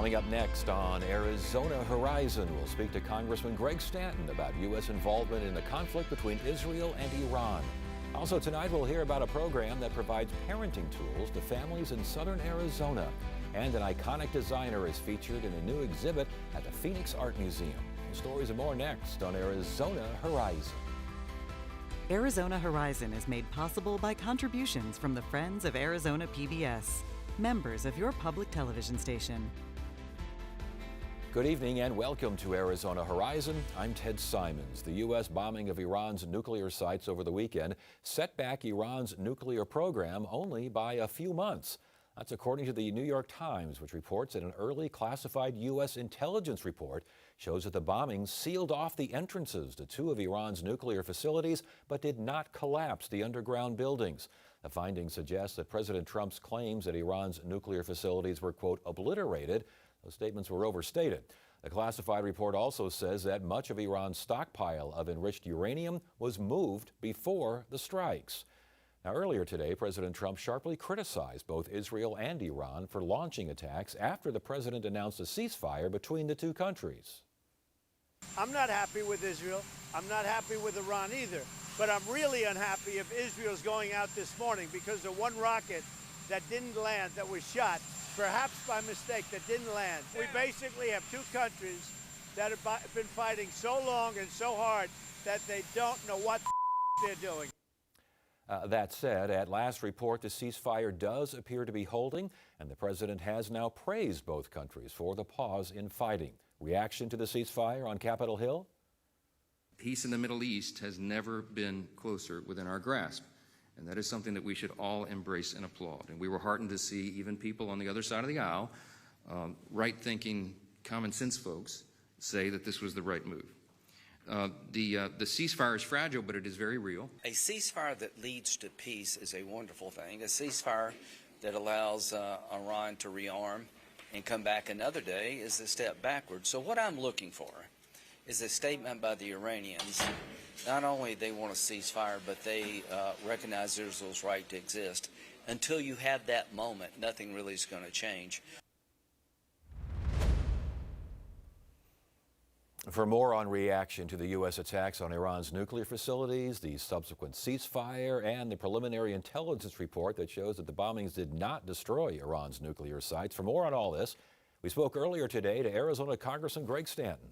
Coming up next on Arizona Horizon, we'll speak to Congressman Greg Stanton about U.S. involvement in the conflict between Israel and Iran. Also tonight, we'll hear about a program that provides parenting tools to families in southern Arizona. And an iconic designer is featured in a new exhibit at the Phoenix Art Museum. The stories and more next on Arizona Horizon. Arizona Horizon is made possible by contributions from the Friends of Arizona PBS, members of your public television station. Good evening and welcome to Arizona Horizon. I'm Ted Simons. The U.S. bombing of Iran's nuclear sites over the weekend set back Iran's nuclear program only by a few months. That's according to the New York Times, which reports that an early classified U.S. intelligence report shows that the bombing sealed off the entrances to two of Iran's nuclear facilities, but did not collapse the underground buildings. The findings suggest that President Trump's claims that Iran's nuclear facilities were, quote, obliterated. Those statements were overstated. The classified report also says that much of Iran's stockpile of enriched uranium was moved before the strikes. Now, earlier today, President Trump sharply criticized both Israel and Iran for launching attacks after the president announced a ceasefire between the two countries. I'm not happy with Israel. I'm not happy with Iran either. But I'm really unhappy if Israel's going out this morning because of one rocket that didn't land, that was shot, perhaps by mistake, that didn't land. We basically have two countries that have been fighting so long and so hard that they don't know what they're doing. That said, at last report, the ceasefire does appear to be holding, and the president has now praised both countries for the pause in fighting. Reaction to the ceasefire on Capitol Hill? Peace in the Middle East has never been closer within our grasp, and that is something that we should all embrace and applaud. And we were heartened to see even people on the other side of the aisle, right-thinking, common-sense folks, say that this was the right move. The ceasefire is fragile, but it is very real. A ceasefire that leads to peace is a wonderful thing. A ceasefire that allows Iran to rearm and come back another day is a step backward. So what I'm looking for is a statement by the Iranians. Not only they want a ceasefire, but they recognize Israel's right to exist. Until you have that moment, nothing really is going to change. For more on reaction to the U.S. attacks on Iran's nuclear facilities, the subsequent ceasefire, and the preliminary intelligence report that shows that the bombings did not destroy Iran's nuclear sites, for more on all this, we spoke earlier today to Arizona Congressman Greg Stanton.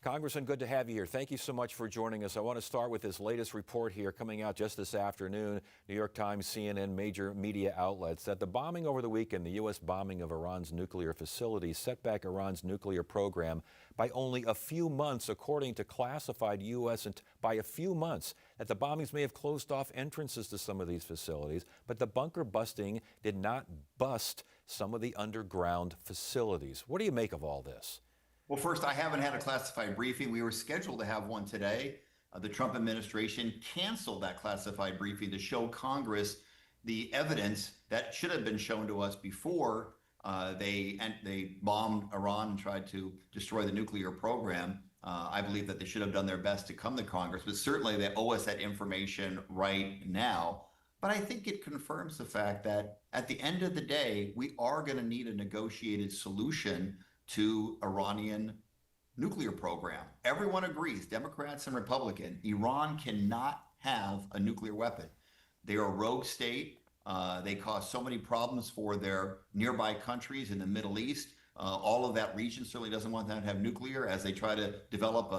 Congressman, good to have you here. Thank you so much for joining us. I want to start with this latest report here coming out just this afternoon, New York Times, CNN, major media outlets, that the bombing over the weekend, the U.S. bombing of Iran's nuclear facilities, set back Iran's nuclear program by only a few months, according to classified U.S. and by a few months, that the bombings may have closed off entrances to some of these facilities, but the bunker busting did not bust some of the underground facilities. What do you make of all this? Well, first, I haven't had a classified briefing. We were scheduled to have one today. The Trump administration canceled that classified briefing to show Congress the evidence that should have been shown to us before they bombed Iran and tried to destroy the nuclear program. I believe that they should have done their best to come to Congress, but certainly they owe us that information right now. But I think it confirms the fact that at the end of the day, we are going to need a negotiated solution to Iranian nuclear program. Everyone agrees, Democrats and Republicans, Iran cannot have a nuclear weapon. They are a rogue state. They cause so many problems for their nearby countries in the Middle East. All of that region certainly doesn't want them to have nuclear as they try to develop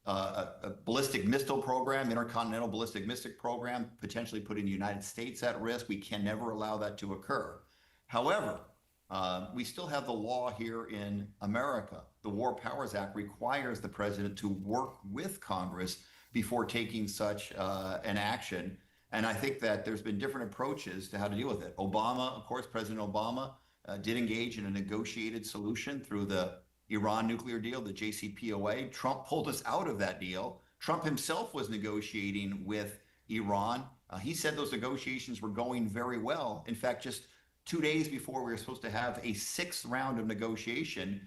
a ballistic missile program, intercontinental ballistic missile program, potentially putting the United States at risk. We can never allow that to occur. However, we still have the law here in America. The War Powers Act requires the president to work with Congress before taking such an action. And I think that there's been different approaches to how to deal with it. Obama, of course, President Obama did engage in a negotiated solution through the Iran nuclear deal, the JCPOA. Trump pulled us out of that deal. Trump himself was negotiating with Iran. He said those negotiations were going very well. In fact, just 2 days before we were supposed to have a sixth round of negotiation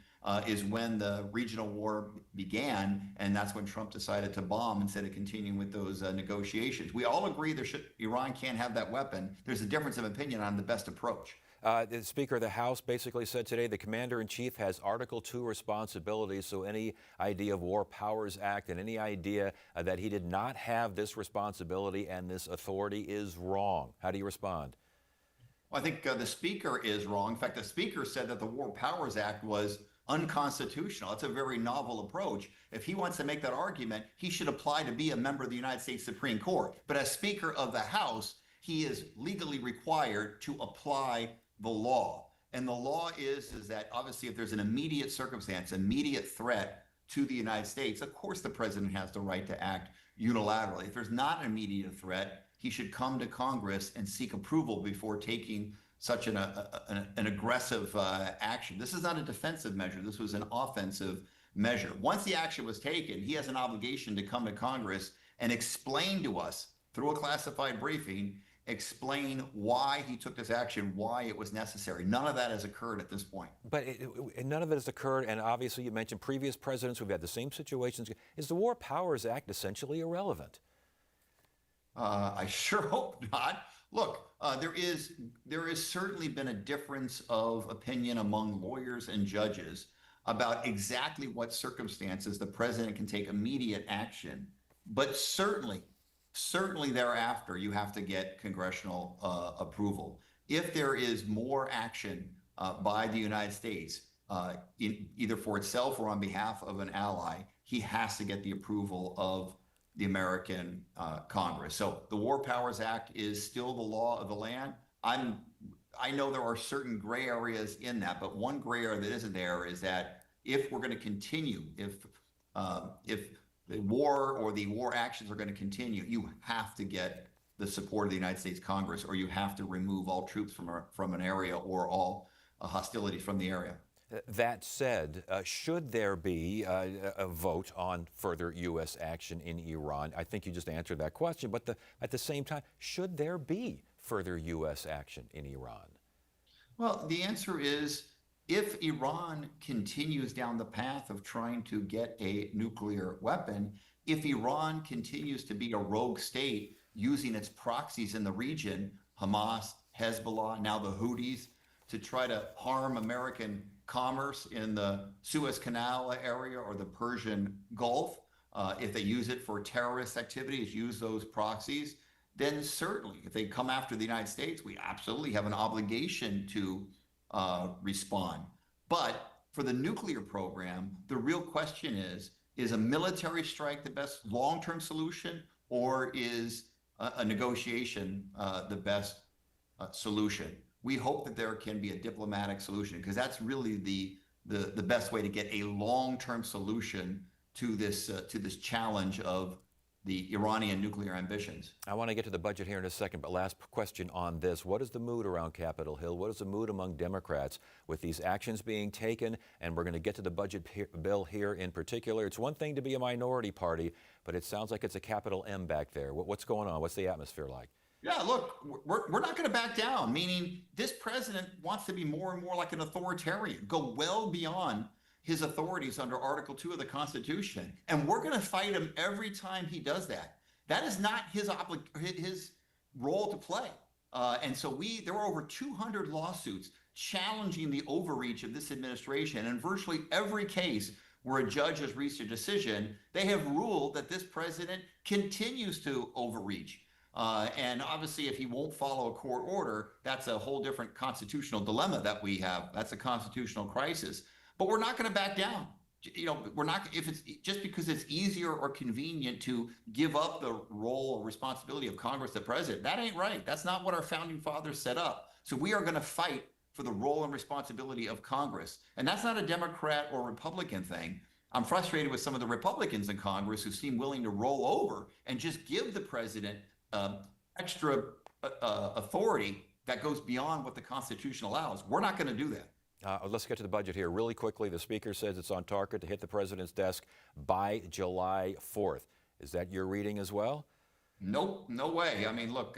is when the regional war began, and that's when Trump decided to bomb instead of continuing with those negotiations. We all agree Iran can't have that weapon. There's a difference of opinion on the best approach. The Speaker of the House basically said today the Commander-in-Chief has Article II responsibilities, so any idea of War Powers Act and any idea that he did not have this responsibility and this authority is wrong. How do you respond? Well, I think the Speaker is wrong. In fact, the Speaker said that the War Powers Act was unconstitutional. It's a very novel approach. If he wants to make that argument, he should apply to be a member of the United States Supreme Court. But as Speaker of the House, he is legally required to apply the law. And the law is that obviously if there's an immediate circumstance, immediate threat to the United States, of course the president has the right to act unilaterally. If there's not an immediate threat, he should come to Congress and seek approval before taking such an aggressive action. This is not a defensive measure. This was an offensive measure. Once the action was taken, he has an obligation to come to Congress and explain to us through a classified briefing, explain why he took this action, why it was necessary. None of that has occurred at this point. But none of it has occurred, and obviously you mentioned previous presidents who've had the same situations. Is the War Powers Act essentially irrelevant? I sure hope not. Look, there is certainly been a difference of opinion among lawyers and judges about exactly what circumstances the president can take immediate action. But certainly thereafter, you have to get congressional approval. If there is more action by the United States, either for itself or on behalf of an ally, he has to get the approval of the American Congress. So the War Powers Act is still the law of the land. I know there are certain gray areas in that, but one gray area that isn't there is that if we're going to continue, if the war or the war actions are going to continue, you have to get the support of the United States Congress, or you have to remove all troops from an area or all hostility from the area. That said, should there be a vote on further U.S. action in Iran? I think you just answered that question, but at the same time, should there be further U.S. action in Iran? Well, the answer is if Iran continues down the path of trying to get a nuclear weapon, if Iran continues to be a rogue state using its proxies in the region, Hamas, Hezbollah, now the Houthis, to try to harm American commerce in the Suez Canal area or the Persian Gulf, if they use it for terrorist activities, use those proxies, then certainly if they come after the United States, we absolutely have an obligation to respond. But for the nuclear program, the real question is a military strike the best long-term solution, or is a negotiation the best solution? We hope that there can be a diplomatic solution, because that's really the best way to get a long-term solution to this challenge of the Iranian nuclear ambitions. I want to get to the budget here in a second, but last question on this. What is the mood around Capitol Hill? What is the mood among Democrats with these actions being taken? And we're going to get to the budget bill here in particular. It's one thing to be a minority party, but it sounds like it's a capital M back there. What's going on? What's the atmosphere like? Yeah, look, we're not going to back down, meaning this president wants to be more and more like an authoritarian, go well beyond his authorities under Article 2 of the Constitution. And we're going to fight him every time he does that. That is not his role to play. And so there were over 200 lawsuits challenging the overreach of this administration. And in virtually every case where a judge has reached a decision, they have ruled that this president continues to overreach. And obviously, if he won't follow a court order, that's a whole different constitutional dilemma that we have. That's a constitutional crisis. But we're not going to back down. You know, we're not, if it's just because it's easier or convenient to give up the role or responsibility of Congress to president. That ain't right. That's not what our founding fathers set up. So we are going to fight for the role and responsibility of Congress. And that's not a Democrat or Republican thing. I'm frustrated with some of the Republicans in Congress who seem willing to roll over and just give the president extra authority that goes beyond what the Constitution allows. We're not going to do that. Let's get to the budget here really quickly. The Speaker says it's on target to hit the President's desk by July 4th. Is that your reading as well? Nope, no way. I mean, look,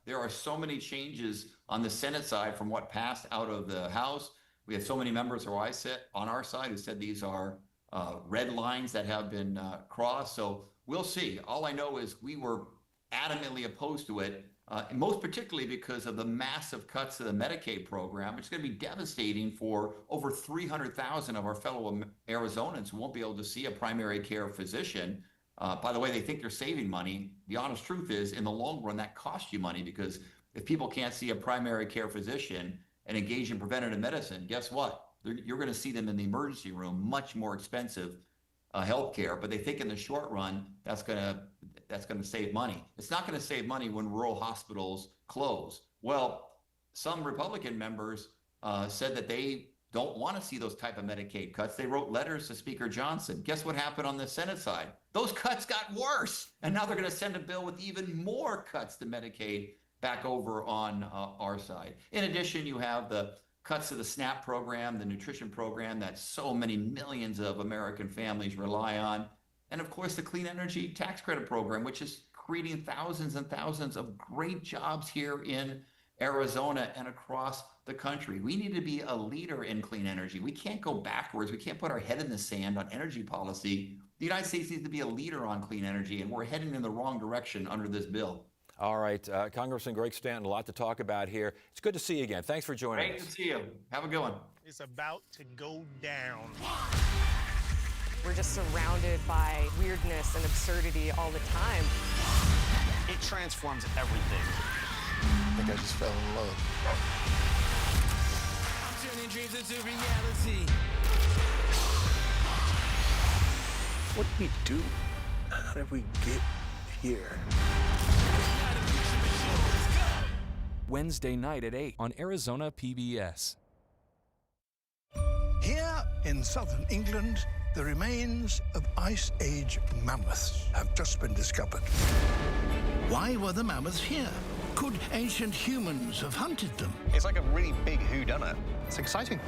there are so many changes on the Senate side from what passed out of the House. We have so many members who I sit on our side who said these are red lines that have been crossed. So we'll see. All I know is we were adamantly opposed to it most particularly because of the massive cuts to the Medicaid program. It's going to be devastating for over 300,000 of our fellow Arizonans who won't be able to see a primary care physician. By the way, they think they're saving money. The honest truth is, in the long run, that costs you money, because if people can't see a primary care physician and engage in preventative medicine, guess what? You're going to see them in the emergency room, much more expensive healthcare. But they think in the short run, that's going to save money. It's not going to save money when rural hospitals close. Well, some Republican members said that they don't want to see those type of Medicaid cuts. They wrote letters to Speaker Johnson. Guess what happened on the Senate side? Those cuts got worse. And now they're going to send a bill with even more cuts to Medicaid back over on our side. In addition, you have the cuts to the SNAP program, the nutrition program that so many millions of American families rely on. And of course, the Clean Energy Tax Credit program, which is creating thousands and thousands of great jobs here in Arizona and across the country. We need to be a leader in clean energy. We can't go backwards. We can't put our head in the sand on energy policy. The United States needs to be a leader on clean energy, and we're heading in the wrong direction under this bill. All right, Congressman Greg Stanton, a lot to talk about here. It's good to see you again. Thanks for joining us. Great to see you. Have a good one. It's about to go down. We're just surrounded by weirdness and absurdity all the time. It transforms everything. I think I just fell in love. I'm turning dreams into reality. What did we do? How did we get here? Wednesday night at 8 on Arizona PBS. Here in southern England, the remains of Ice Age mammoths have just been discovered. Why were the mammoths here? Could ancient humans have hunted them? It's like a really big whodunit. It's exciting.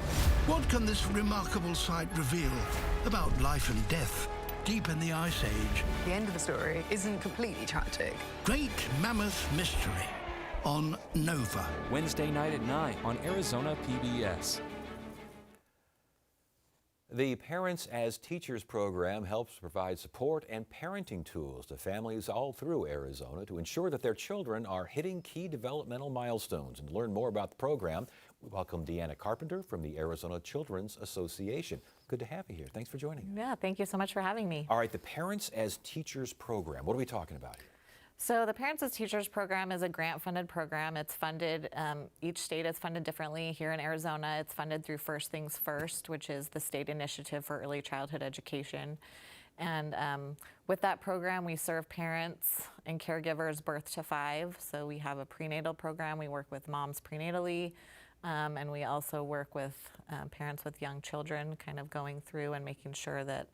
What can this remarkable site reveal about life and death deep in the Ice Age? The end of the story isn't completely tragic. Great Mammoth Mystery on Nova. Wednesday night at 9 on Arizona PBS. The Parents as Teachers program helps provide support and parenting tools to families all through Arizona to ensure that their children are hitting key developmental milestones. And to learn more about the program, we welcome Deanna Carpenter from the Arizona Children's Association. Good to have you here. Thanks for joining. Yeah, thank you so much for having me. All right, the Parents as Teachers program. What are we talking about here? So the Parents as Teachers program is a grant-funded program. It's funded, each state is funded differently. Here in Arizona, it's funded through First Things First, which is the state initiative for early childhood education. And with that program, we serve parents and caregivers birth to 5. So we have a prenatal program. We work with moms prenatally. And we also work with parents with young children, kind of going through and making sure that,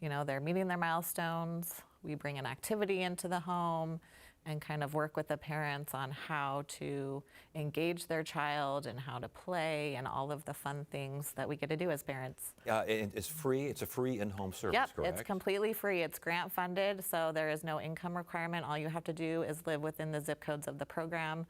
you know, they're meeting their milestones. We bring an activity into the home and kind of work with the parents on how to engage their child and how to play and all of the fun things that we get to do as parents. And it's free. It's a free in-home service, Yep, correct? it's completely free. It's grant funded, so there is no income requirement. All you have to do is live within the zip codes of the program.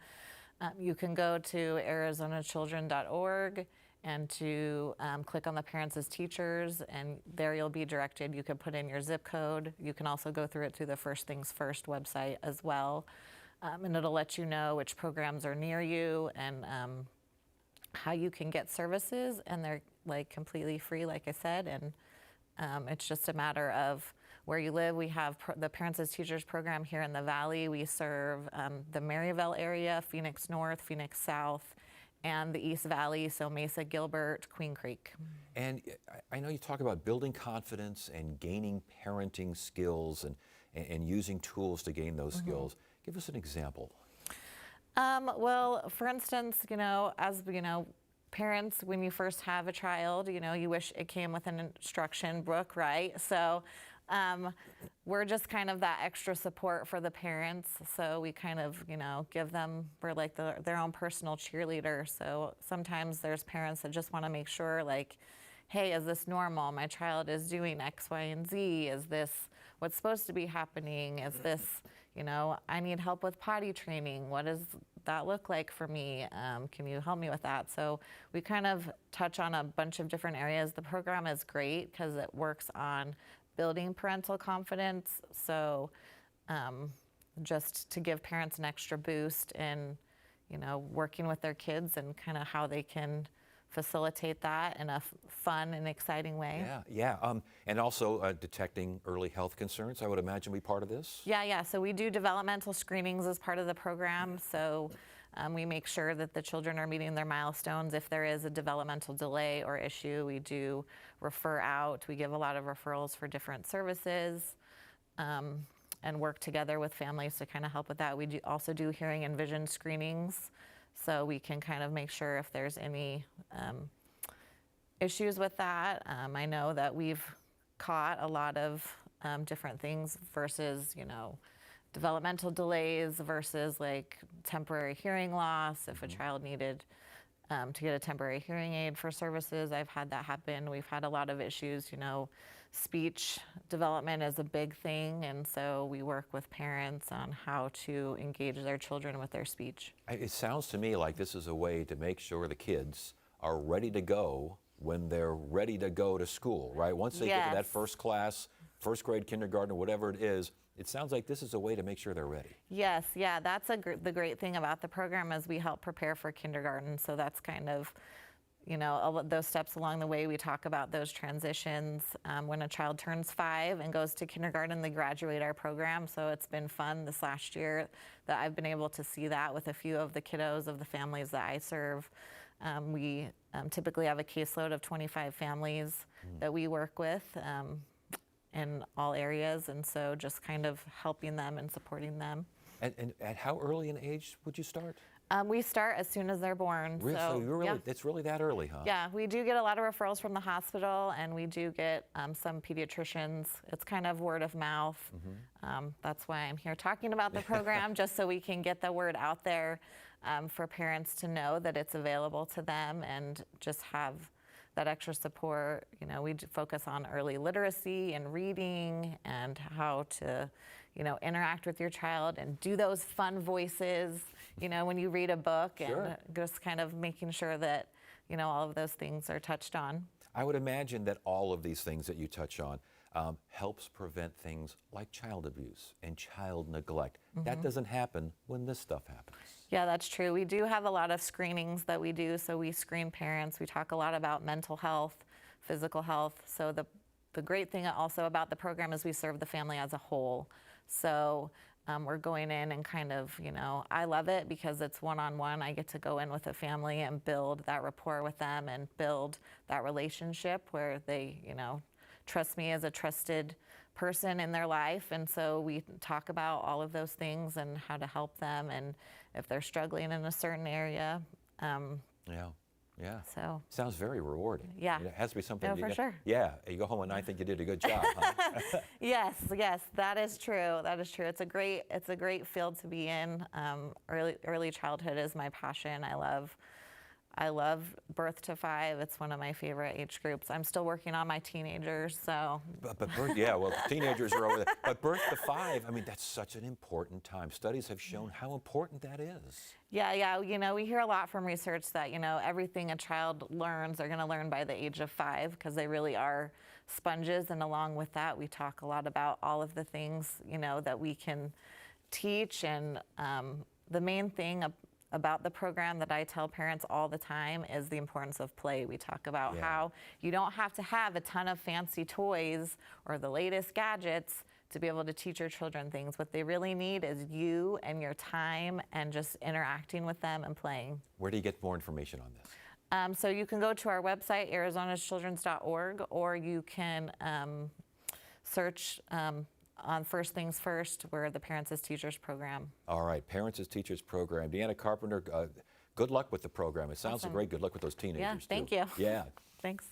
You can go to arizonachildren.org and to click on the Parents as Teachers, and there you'll be directed. You can put in your zip code. You can also go through it through the First Things First website as well. And it'll let you know which programs are near you and how you can get services, and they're like completely free, like I said, and it's just a matter of where you live. We have the Parents as Teachers program here in the Valley. We serve the Maryville area, Phoenix North, Phoenix South, and the East Valley, so Mesa, Gilbert, Queen Creek. And I know you talk about building confidence and gaining parenting skills and using tools to gain those skills. Give us an example. Well, for instance, you know, as you know, parents, when you first have a child, you know, you wish it came with an instruction book, right? So we're just kind of that extra support for the parents. So we kind of, you know, give them, we're like their own personal cheerleader. So sometimes there's parents that just want to make sure, like, hey, is this normal? My child is doing X, Y, and Z. Is this what's supposed to be happening? Is this, you know, I need help with potty training. What does that look like for me? Can you help me with that? So we kind of touch on a bunch of different areas. The program is great because it works on building parental confidence. So just to give parents an extra boost in, working with their kids and kind of how they can facilitate that in a fun and exciting way. Yeah. And also detecting early health concerns, I would imagine, be part of this? Yeah. So we do developmental screenings as part of the program. So we make sure that the children are meeting their milestones. If there is a developmental delay or issue, we do refer out. We give a lot of referrals for different services and work together with families to kind of help with that. We also do hearing and vision screenings, so we can kind of make sure if there's any issues with that. I know that we've caught a lot of different things versus, developmental delays versus like temporary hearing loss. If a child needed to get a temporary hearing aid for services, I've had that happen. We've had a lot of issues, speech development is a big thing, and so we work with parents on how to engage their children with their speech. It sounds to me like this is a way to make sure the kids are ready to go when they're ready to go to school, right? Once they get to that first class, first grade, kindergarten, or whatever it is, it sounds like this is a way to make sure they're ready. Yes, yeah, that's the great thing about the program is we help prepare for kindergarten, so that's kind of, those steps along the way. We talk about those transitions. When a child turns 5 and goes to kindergarten, they graduate our program. So it's been fun this last year that I've been able to see that with a few of the kiddos of the families that I serve. We typically have a caseload of 25 families that we work with in all areas, and so just kind of helping them and supporting them. And at how early an age would you start? We start as soon as they're born. Really? So you're really, it's really that early, huh? Yeah, we do get a lot of referrals from the hospital, and we do get some pediatricians. It's kind of word of mouth. That's why I'm here talking about the program, just so we can get the word out there for parents to know that it's available to them and just have that extra support. We focus on early literacy and reading and how to, interact with your child and do those fun voices, when you read a book, and just kind of making sure that, all of those things are touched on. I would imagine that all of these things that you touch on helps prevent things like child abuse and child neglect. That doesn't happen when this stuff happens. Yeah, that's true. We do have a lot of screenings that we do. So we screen parents. We talk a lot about mental health, physical health. So the great thing also about the program is we serve the family as a whole. So we're going in and kind of, I love it because it's one-on-one. I get to go in with a family and build that rapport with them and build that relationship where they, trust me as a trusted person in their life. And so we talk about all of those things and how to help them, and if they're struggling in a certain area. Yeah. So sounds very rewarding. Yeah. It has to be something. No, for sure. Yeah. You go home and I think you did a good job. Huh? Yes, that is true. That is true. It's a great field to be in. Early childhood is my passion. I love birth to 5. It's one of my favorite age groups. I'm still working on my teenagers, so. But birth, teenagers are over there. But birth to 5, I mean, that's such an important time. Studies have shown how important that is. Yeah. We hear a lot from research that, everything a child learns, they're going to learn by the age of 5 because they really are sponges. And along with that, we talk a lot about all of the things, that we can teach. And the main thing about the program that I tell parents all the time is the importance of play. We talk about how you don't have to have a ton of fancy toys or the latest gadgets to be able to teach your children things. What they really need is you and your time and just interacting with them and playing. Where do you get more information on this? So you can go to our website, arizonaschildrens.org, or you can search on First Things First, we're the Parents as Teachers program. All right, Parents as Teachers program. Deanna Carpenter, good luck with the program. It sounds great. Good luck with those teenagers, Yeah, thank you. Yeah. Thanks.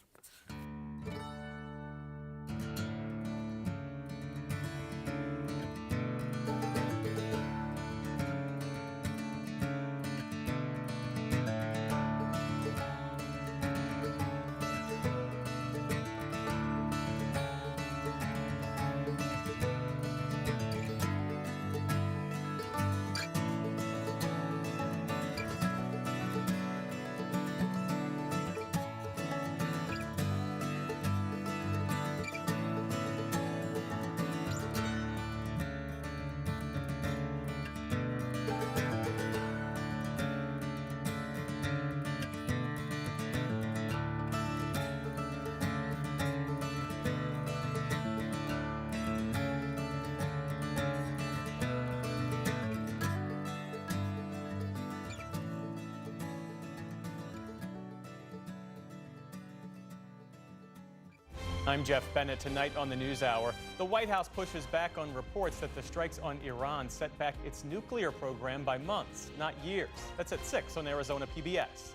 I'm Jeff Bennett. Tonight on the NewsHour, the White House pushes back on reports that the strikes on Iran set back its nuclear program by months, not years. That's at 6 on Arizona PBS.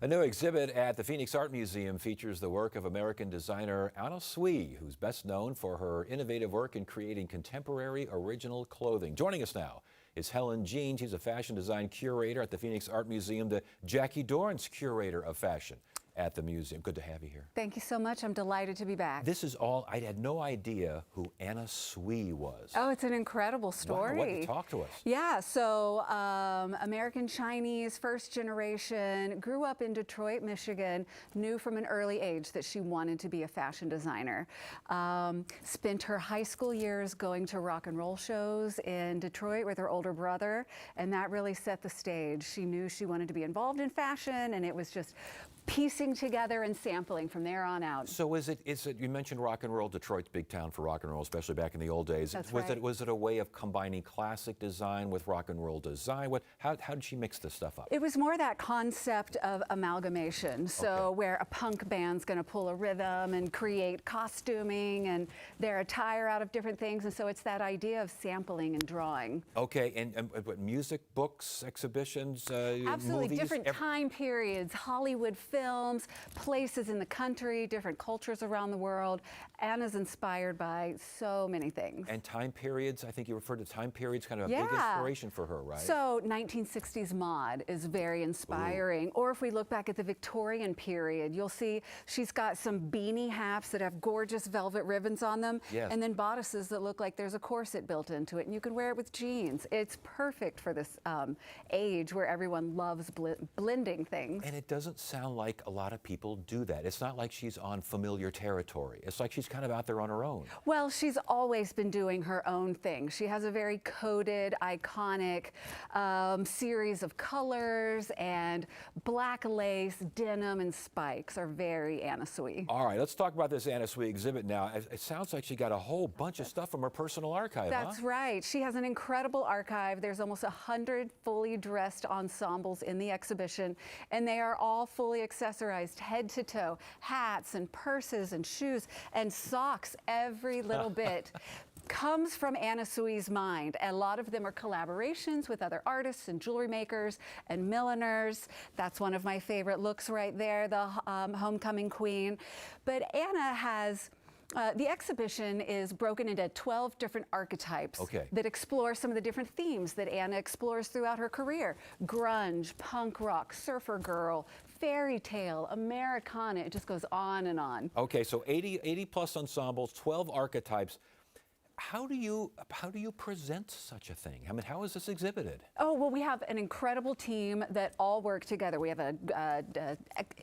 A new exhibit at the Phoenix Art Museum features the work of American designer Anna Sui, who's best known for her innovative work in creating contemporary original clothing. Joining us now is Helen Jean. She's a fashion design curator at the Phoenix Art Museum, the Jackie Dorrance curator of fashion at the museum. Good to have you here. Thank you so much. I'm delighted to be back. This is all, I had no idea who Anna Sui was. Oh, it's an incredible story. Wow, talk to us. Yeah, so American Chinese, first generation, grew up in Detroit, Michigan, knew from an early age that she wanted to be a fashion designer. Spent her high school years going to rock and roll shows in Detroit with her older brother, and that really set the stage. She knew she wanted to be involved in fashion, and it was just piecing together and sampling from there on out. So is it, you mentioned rock and roll, Detroit's big town for rock and roll, especially back in the old days. That's was right. Was it a way of combining classic design with rock and roll design? How did she mix this stuff up? It was more that concept of amalgamation. So where a punk band's going to pull a rhythm and create costuming and their attire out of different things. And so it's that idea of sampling and drawing. Okay, and what, music, books, exhibitions, Absolutely, movies? different time periods, Hollywood films, places in the country, different cultures around the world. Anna's inspired by so many things. And time periods, I think you referred to time periods, kind of a big inspiration for her, right? So 1960s mod is very inspiring. Or if we look back at the Victorian period, you'll see she's got some beanie hats that have gorgeous velvet ribbons on them, and then bodices that look like there's a corset built into it, and you can wear it with jeans. It's perfect for this age where everyone loves blending things. And it doesn't sound like a lot of people do that. It's not like she's on familiar territory. It's like she's kind of out there on her own. Well, she's always been doing her own thing. She has a very coded, iconic series of colors, and black lace, denim, and spikes are very Anna Sui. All right, let's talk about this Anna Sui exhibit now. It sounds like she got a whole bunch of stuff from her personal archive, That's right. She has an incredible archive. There's almost 100 fully dressed ensembles in the exhibition, and they are all fully accessorized head to toe. Hats and purses and shoes and socks, every little bit comes from Anna Sui's mind. A lot of them are collaborations with other artists and jewelry makers and milliners. That's one of my favorite looks right there, the Homecoming Queen. But Anna has the exhibition is broken into 12 different archetypes that explore some of the different themes that Anna explores throughout her career. Grunge, punk rock, surfer girl, fairy tale, Americana, it just goes on and on. Okay, so 80 plus ensembles, 12 archetypes. How do you present such a thing? I mean, how is this exhibited? Oh, well, we have an incredible team that all work together. We have an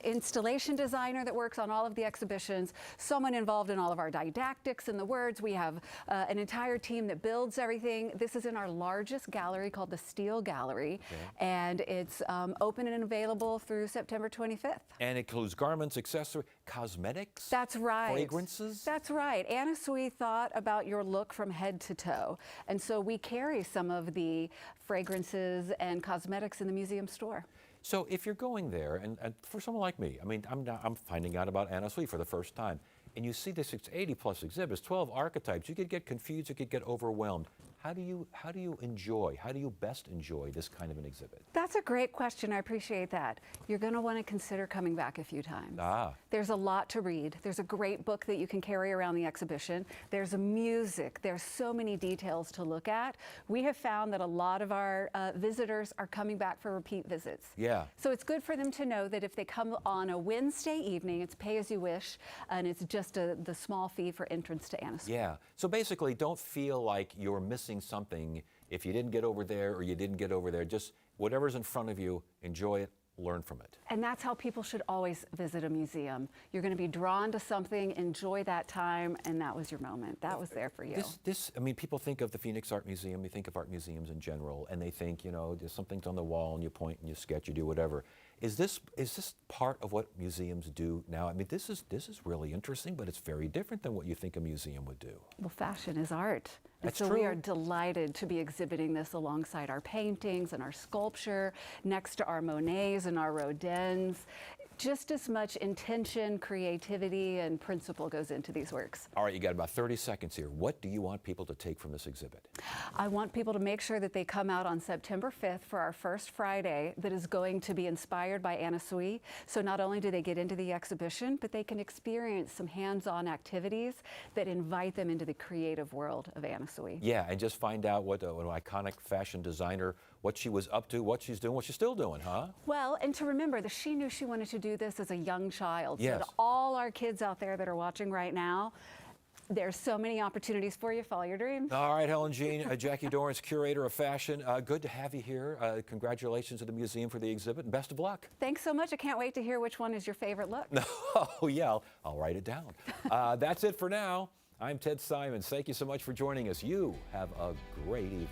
installation designer that works on all of the exhibitions, someone involved in all of our didactics and the words. We have an entire team that builds everything. This is in our largest gallery called the Steel Gallery, and it's open and available through September 25th. And it includes garments, accessories, cosmetics? That's right. Fragrances? That's right. Anna Sui thought about your look from head to toe. And so we carry some of the fragrances and cosmetics in the museum store. So if you're going there, and for someone like me, I mean, I'm finding out about Anna Sui for the first time, and you see this 80 plus exhibits, 12 archetypes, you could get confused, you could get overwhelmed. How do you best enjoy this kind of an exhibit? That's a great question. I appreciate that. You're going to want to consider coming back a few times. There's a lot to read. There's a great book that you can carry around the exhibition. There's music. There's so many details to look at. We have found that a lot of our visitors are coming back for repeat visits. Yeah. So it's good for them to know that if they come on a Wednesday evening, it's pay as you wish, and it's just the small fee for entrance to Anna Sui. Yeah. So basically, don't feel like you're missing something if you didn't get over there or you didn't get over there. Just whatever's in front of you, enjoy it, learn from it. And that's how people should always visit a museum. You're going to be drawn to something, enjoy that time, and that was your moment. That was there for you. I mean, people think of the Phoenix Art Museum, you think of art museums in general, and they think, you know, there's something's on the wall and you point and you sketch, you do whatever. Is this part of what museums do now? I mean, this is really interesting, but it's very different than what you think a museum would do. Well, fashion is art. And That's so true. we are delighted to be exhibiting this alongside our paintings and our sculpture, next to our Monets and our Rodins. just as much intention, creativity, and principle goes into these works. All right, you got about 30 seconds here. What do you want people to take from this exhibit? I want people to make sure that they come out on September 5th for our first Friday that is going to be inspired by Anna Sui. So not only do they get into the exhibition, but they can experience some hands-on activities that invite them into the creative world of Anna Sui. Yeah, and just find out what an iconic fashion designer, what she was up to, what she's doing, what she's still doing, huh? Well, and to remember that she knew she wanted to do this as a young child. Yes. So to all our kids out there that are watching right now, there's so many opportunities for you. Follow your dreams. All right, Helen Jean, Jackie Dorrance, curator of fashion. Good to have you here. Congratulations to the museum for the exhibit, and best of luck. Thanks so much. I can't wait to hear which one is your favorite look. Oh, yeah, I'll write it down. That's it for now. I'm Ted Simons. Thank you so much for joining us. You have a great evening.